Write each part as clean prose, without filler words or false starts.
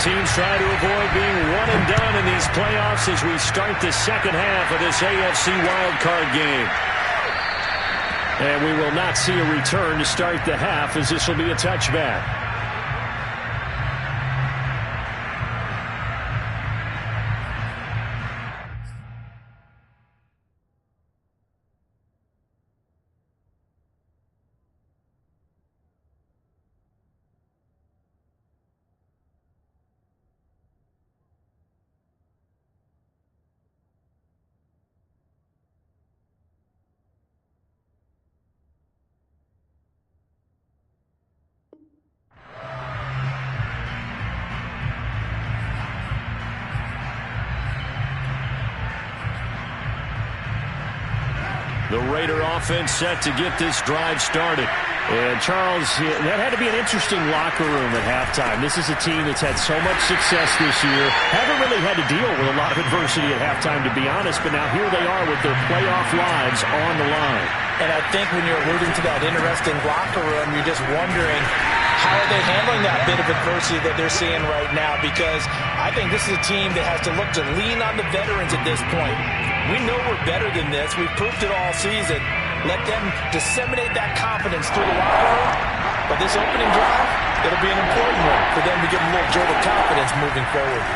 Teams trying to avoid being one and done in these playoffs as we start the second half of this AFC wildcard game. And we will not see a return to start the half, as this will be a touchback. The Raider offense set to get this drive started. And, Charles, that had to be an interesting locker room at halftime. This is a team that's had so much success this year. Haven't really had to deal with a lot of adversity at halftime, to be honest. But now here they are with their playoff lives on the line. And I think when you're alluding to that interesting locker room, you're just wondering how are they handling that bit of adversity that they're seeing right now. Because I think this is a team that has to look to lean on the veterans at this point. We know we're better than this. We've proved it all season. Let them disseminate that confidence through the locker room. But this opening drive, it'll be an important one for them to get a little jolt of confidence moving forward.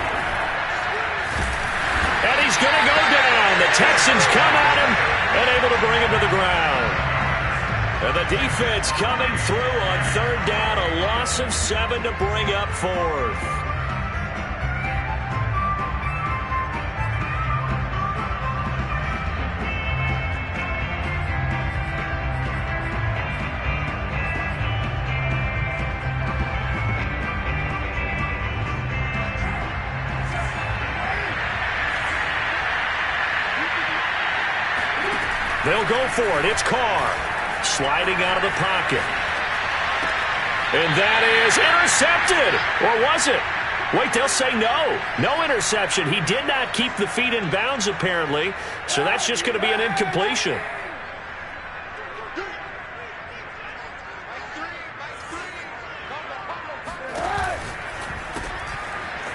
And he's going to go down. The Texans come at him and able to bring him to the ground. And the defense coming through on third down. A loss of 7 to bring up fourth. They'll go for it. It's Carr sliding out of the pocket. And that is intercepted. Or was it? Wait, they'll say no. No interception. He did not keep the feet in bounds, apparently. So that's just going to be an incompletion.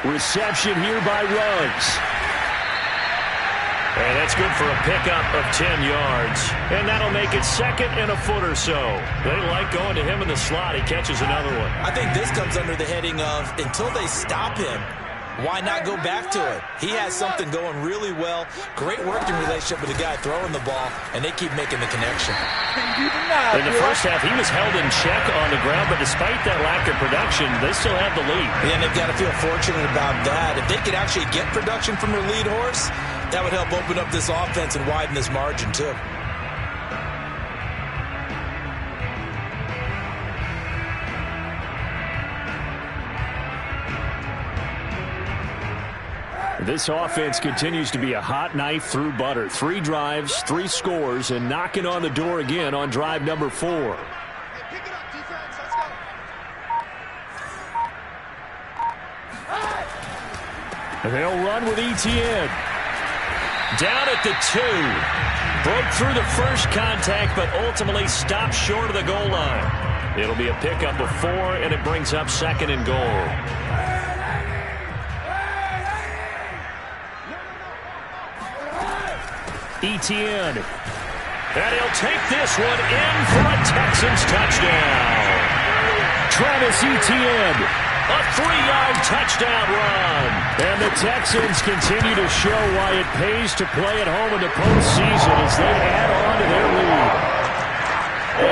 Reception here by Ruggs. And that's good for a pickup of 10 yards. And that'll make it second and a foot or so. They like going to him in the slot. He catches another one. I think this comes under the heading of until they stop him, why not go back to it? He has something going really well. Great working relationship with the guy throwing the ball, and they keep making the connection. In the first half, he was held in check on the ground, but despite that lack of production, they still have the lead. And they've got to feel fortunate about that. If they could actually get production from their lead horse, that would help open up this offense and widen this margin, too. This offense continues to be a hot knife through butter. 3 drives, 3 scores, and knocking on the door again on drive number 4. They'll run with Etienne. Down at the 2. Broke through the first contact, but ultimately stopped short of the goal line. It'll be a pickup of 4, and it brings up second and goal. Etienne. And he'll take this one in for a Texans touchdown. Travis Etienne. A 3-yard touchdown run. And the Texans continue to show why it pays to play at home in the postseason as they add on to their lead.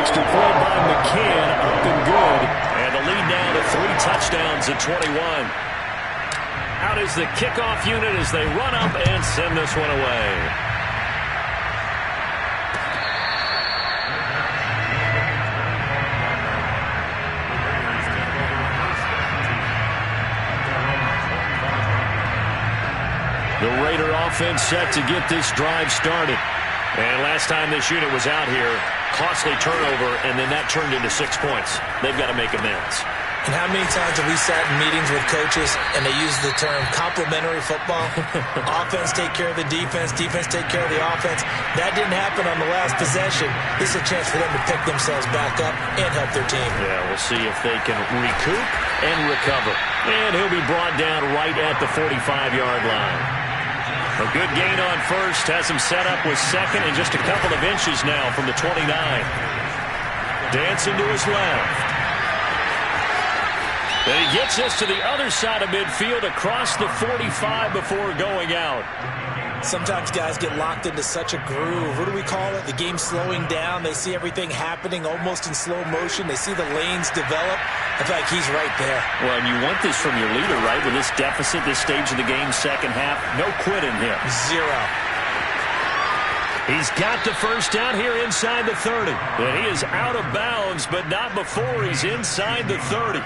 Extra point by McCann, up and good. And the lead now to 3 touchdowns at 21. Out is the kickoff unit as they run up and send this one away. The Raider offense set to get this drive started. And last time this unit was out here, costly turnover, and then that turned into 6 points. They've got to make amends. And how many times have we sat in meetings with coaches and they use the term complementary football? Offense take care of the defense, defense take care of the offense. That didn't happen on the last possession. This is a chance for them to pick themselves back up and help their team. Yeah, we'll see if they can recoup and recover. And he'll be brought down right at the 45-yard line. A good gain on first has him set up with second and just a couple of inches now from the 29. Dancing to his left. And he gets us to the other side of midfield across the 45 before going out. Sometimes guys get locked into such a groove. What do we call it? The game slowing down. They see everything happening almost in slow motion. They see the lanes develop. I feel like he's right there. Well, and you want this from your leader, right? With this deficit, this stage of the game, second half, no quitting here. Zero. He's got the first down here inside the 30. And he is out of bounds, but not before he's inside the 30.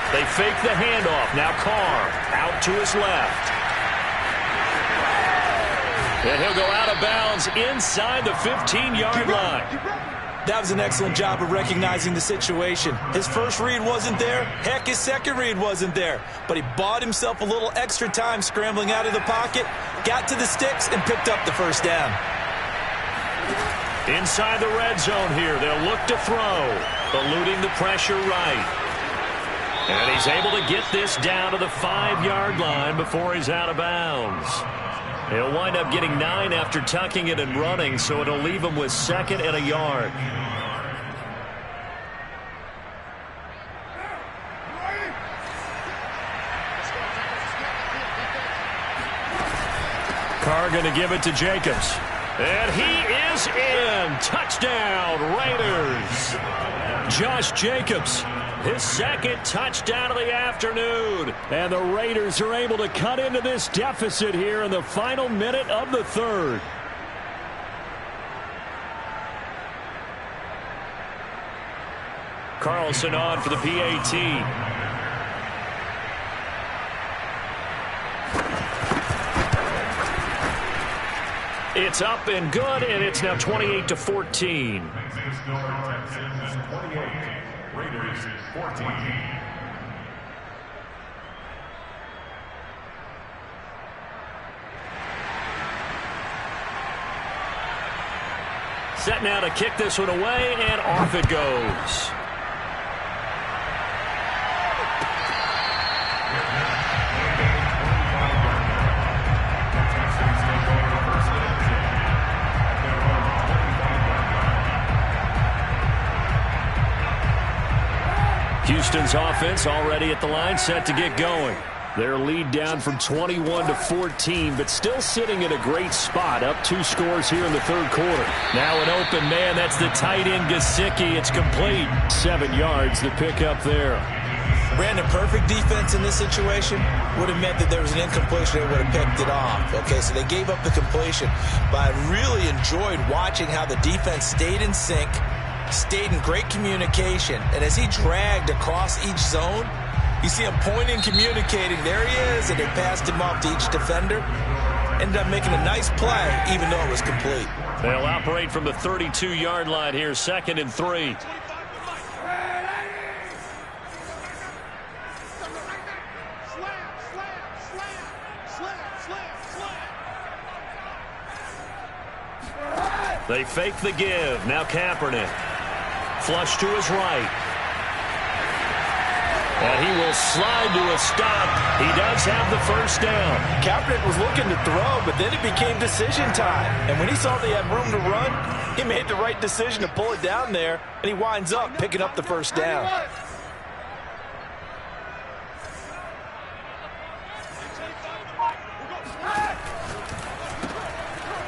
They fake the handoff. Now Carr out to his left. And he'll go out of bounds inside the 15-yard line. That was an excellent job of recognizing the situation. His first read wasn't there. Heck, his second read wasn't there. But he bought himself a little extra time scrambling out of the pocket, got to the sticks, and picked up the first down. Inside the red zone here. They'll look to throw. Eluding the pressure right. And he's able to get this down to the 5-yard line before he's out of bounds. He'll wind up getting 9 after tucking it and running, so it'll leave him with second and a yard. Carr going to give it to Jacobs. And he is in. Touchdown, Raiders. Josh Jacobs, his second touchdown of the afternoon. And the Raiders are able to cut into this deficit here in the final minute of the third. Carlson on for the PAT. It's up and good, and it's now 28-14. Raiders 14. Set now to kick this one away, and off it goes. Houston's offense already at the line, set to get going. Their lead down from 21-14, but still sitting in a great spot, up 2 scores here in the third quarter. Now an open man, that's the tight end Gesicki. It's complete. 7 yards, the pickup there. Brandon, perfect defense in this situation would have meant that there was an incompletion. They would have picked it off. Okay, so they gave up the completion. But I really enjoyed watching how the defense stayed in sync, stayed in great communication, and as he dragged across each zone, you see him pointing, communicating. There he is, and they passed him off to each defender. Ended up making a nice play, even though it was complete. They'll operate from the 32-yard line here, 2nd and 3. They fake the give. Now Kaepernick. Flush to his right. And he will slide to a stop. He does have the first down. Kaepernick was looking to throw, but then it became decision time. And when he saw they had room to run, he made the right decision to pull it down there, and he winds up picking up the first down.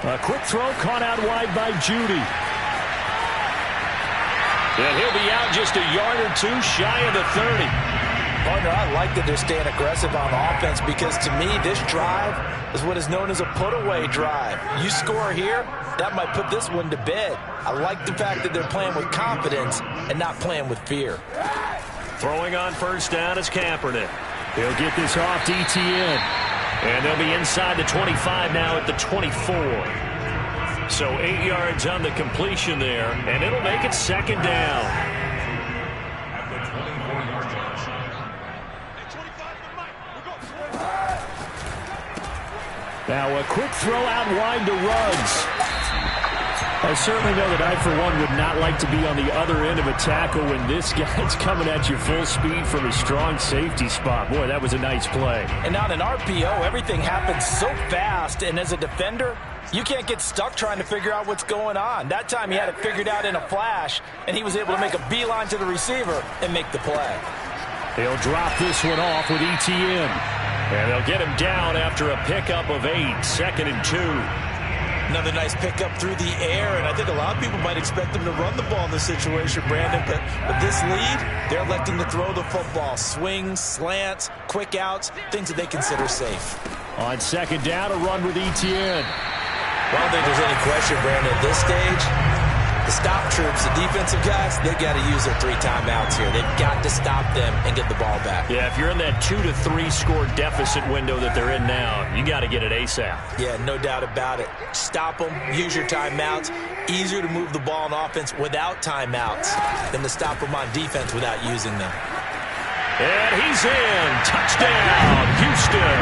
A quick throw caught out wide by Judy. And he'll be out just a yard or 2 shy of the 30. Partner, I like that they're staying aggressive on offense because to me this drive is what is known as a put-away drive. You score here, that might put this one to bed. I like the fact that they're playing with confidence and not playing with fear. Throwing on first down is Kaepernick. He'll get this off to ETN. And they'll be inside the 25 now at the 24. So 8 yards on the completion there, and it'll make it second down. Now a quick throw out wide to Ruggs. I certainly know that I, for one, would not like to be on the other end of a tackle when this guy's coming at you full speed from a strong safety spot. Boy, that was a nice play. And on an RPO, everything happens so fast, and as a defender, you can't get stuck trying to figure out what's going on. That time he had it figured out in a flash, and he was able to make a beeline to the receiver and make the play. They'll drop this one off with ETN. And they'll get him down after a pickup of 8, 2nd and 2. Another nice pickup through the air, and I think a lot of people might expect them to run the ball in this situation, Brandon, but with this lead, they're electing to throw the football. Swings, slants, quick outs, things that they consider safe. On 2nd down, a run with ETN. I don't think there's any question, Brandon, at this stage, the stop troops, the defensive guys, they've got to use their 3 timeouts here. They've got to stop them and get the ball back. Yeah, if you're in that 2 to 3 score deficit window that they're in now, you got to get it ASAP. Yeah, no doubt about it. Stop them, use your timeouts. Easier to move the ball on offense without timeouts than to stop them on defense without using them. And he's in. Touchdown, Houston.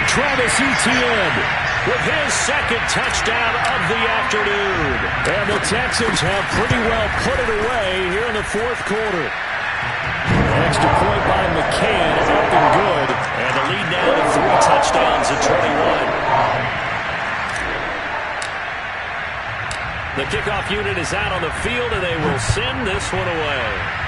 Travis Etienne with his 2nd touchdown of the afternoon. And the Texans have pretty well put it away here in the 4th quarter. Extra point by McCann, up and good. And the lead now to 3 touchdowns at 21. The kickoff unit is out on the field, and they will send this one away.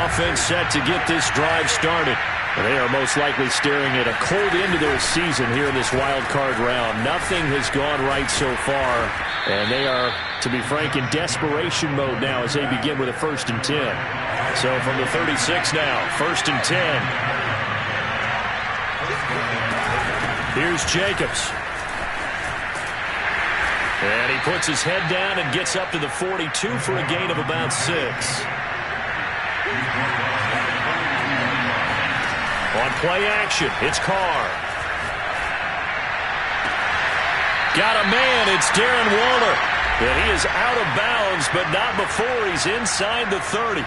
Offense set to get this drive started. They are most likely staring at a cold end to their season here in this wild card round. Nothing has gone right so far, and they are, to be frank, in desperation mode now as they begin with a 1st and 10. So from the 36 now, 1st and 10. Here's Jacobs. And he puts his head down and gets up to the 42 for a gain of about 6. On play action, it's Carr. Got a man, it's Darren Waller. And he is out of bounds, but not before he's inside the 30.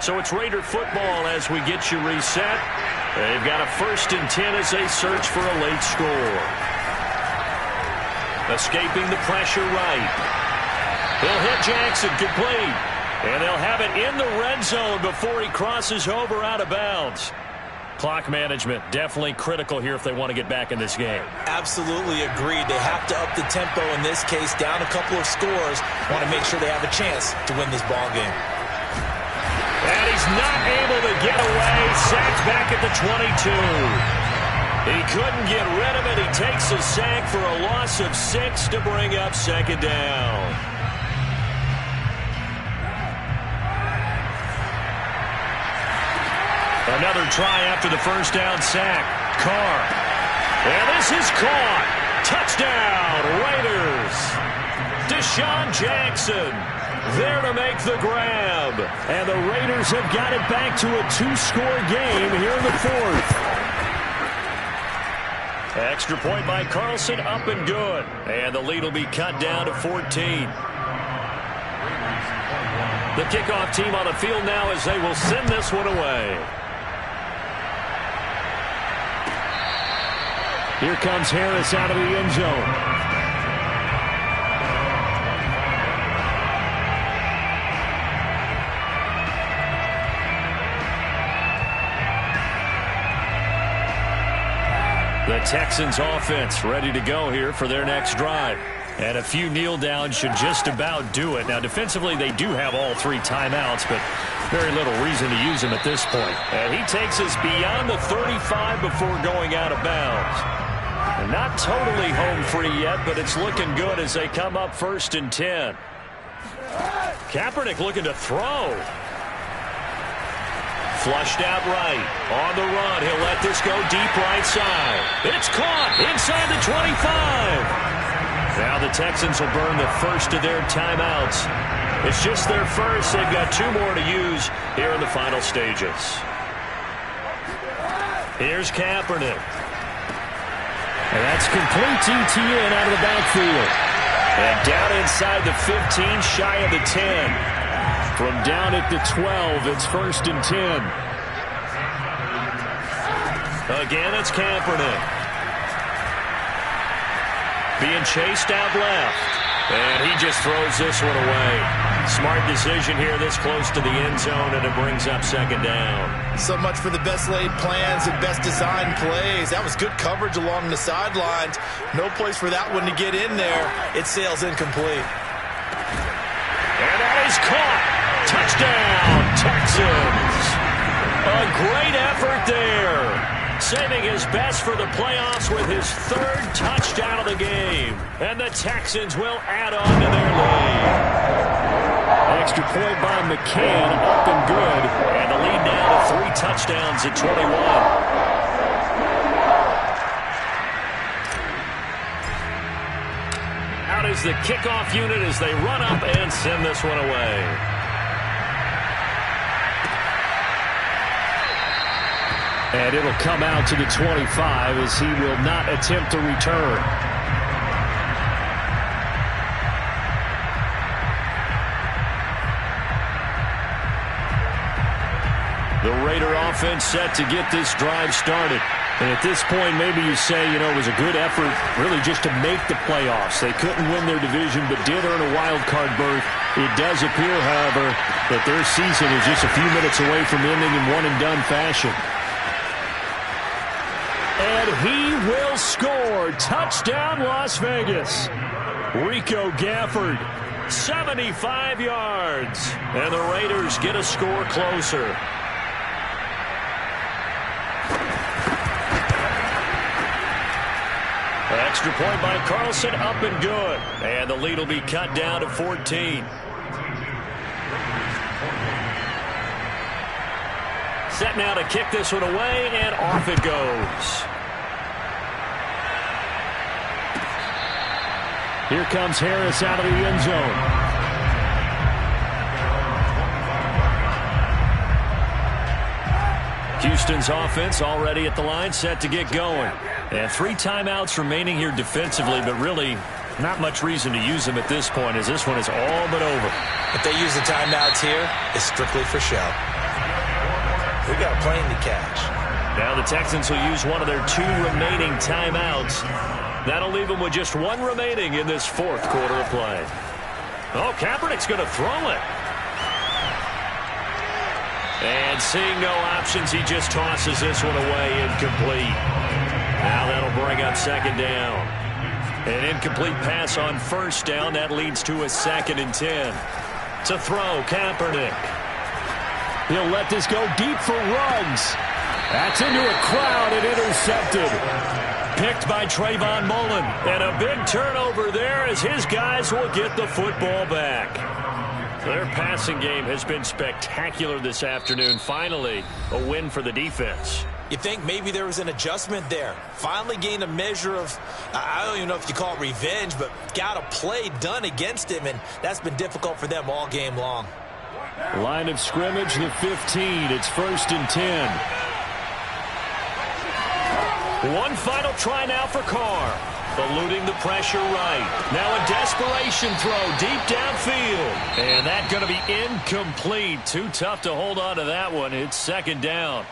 So it's Raider football as we get you reset. They've got a 1st and 10 as they search for a late score. Escaping the pressure right. He'll hit Jackson, complete. And they'll have it in the red zone before he crosses over out of bounds. Clock management definitely critical here if they want to get back in this game. Absolutely agreed. They have to up the tempo in this case, down a couple of scores. Want to make sure they have a chance to win this ball game. And he's not able to get away. Sacked back at the 22. He couldn't get rid of it. He takes a sack for a loss of 6 to bring up 2nd down. Another try after the 1st down sack. Carr. And this is caught. Touchdown, Raiders. Deshaun Jackson there to make the grab. And the Raiders have got it back to a 2-score game here in the 4th. Extra point by Carlson, up and good. And the lead will be cut down to 14. The kickoff team on the field now as they will send this one away. Here comes Harris out of the end zone. The Texans offense ready to go here for their next drive. And a few kneel downs should just about do it. Now defensively they do have all 3 timeouts, but very little reason to use them at this point. And he takes us beyond the 35 before going out of bounds. And Not totally home free yet, but it's looking good as they come up 1st and 10. Kaepernick looking to throw. Flushed out right. On the run. He'll let this go deep right side. It's caught inside the 25. Now the Texans will burn the first of their timeouts. It's just their first. They've got 2 more to use here in the final stages. Here's Kaepernick. And that's complete ETN out of the backfield. And down inside the 15, shy of the 10. From down at the 12, it's 1st and 10. Again, it's Kaepernick. Being chased out left. And he just throws this one away. Smart decision here this close to the end zone, and it brings up 2nd down. So much for the best laid plans and best designed plays. That was good coverage along the sidelines. No place for that one to get in there. It sails incomplete. And that is caught. Touchdown, Texans. A great effort there. Saving his best for the playoffs with his 3rd touchdown of the game. And the Texans will add on to their lead. Extra point by McCann, up and good. And the lead now to 3 touchdowns at 21. Out is the kickoff unit as they run up and send this one away. And it'll come out to the 25 as he will not attempt to return. The Raider offense set to get this drive started. And at this point, maybe you say, it was a good effort really just to make the playoffs. They couldn't win their division but did earn a wild card berth. It does appear, however, that their season is just a few minutes away from ending in one-and-done fashion. And he will score. Touchdown, Las Vegas. Rico Gafford, 75 yards. And the Raiders get a score closer. Extra point by Carlson, up and good. And the lead will be cut down to 14. Set now to kick this one away, and off it goes. Here comes Harris out of the end zone. Houston's offense already at the line, set to get going. And 3 timeouts remaining here defensively, but really not much reason to use them at this point as this one is all but over. If they use the timeouts here, it's strictly for show. We got a plane to catch. Now the Texans will use one of their 2 remaining timeouts. That'll leave them with just 1 remaining in this 4th quarter of play. Oh, Kaepernick's going to throw it. And seeing no options, he just tosses this one away, incomplete. Now that'll bring up 2nd down. An incomplete pass on 1st down. That leads to a 2nd and 10. To throw, Kaepernick. He'll let this go deep for Ruggs. That's into a crowd and intercepted. Picked by Trayvon Mullen. And a big turnover there as his guys will get the football back. Their passing game has been spectacular this afternoon. Finally, a win for the defense. You think maybe there was an adjustment there. Finally gained a measure of, I don't even know if you call it revenge, but got a play done against him, and that's been difficult for them all game long. Line of scrimmage, the 15. It's 1st and 10. One final try now for Carr. Eluding the pressure right. Now a desperation throw deep downfield. And that's going to be incomplete. Too tough to hold on to that one. It's 2nd down.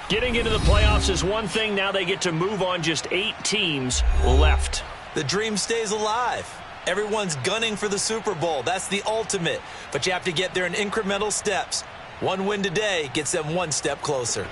Getting into the playoffs is one thing. Now they get to move on. Just 8 teams left. The dream stays alive. Everyone's gunning for the Super Bowl. That's the ultimate. But you have to get there in incremental steps. One win today gets them 1 step closer.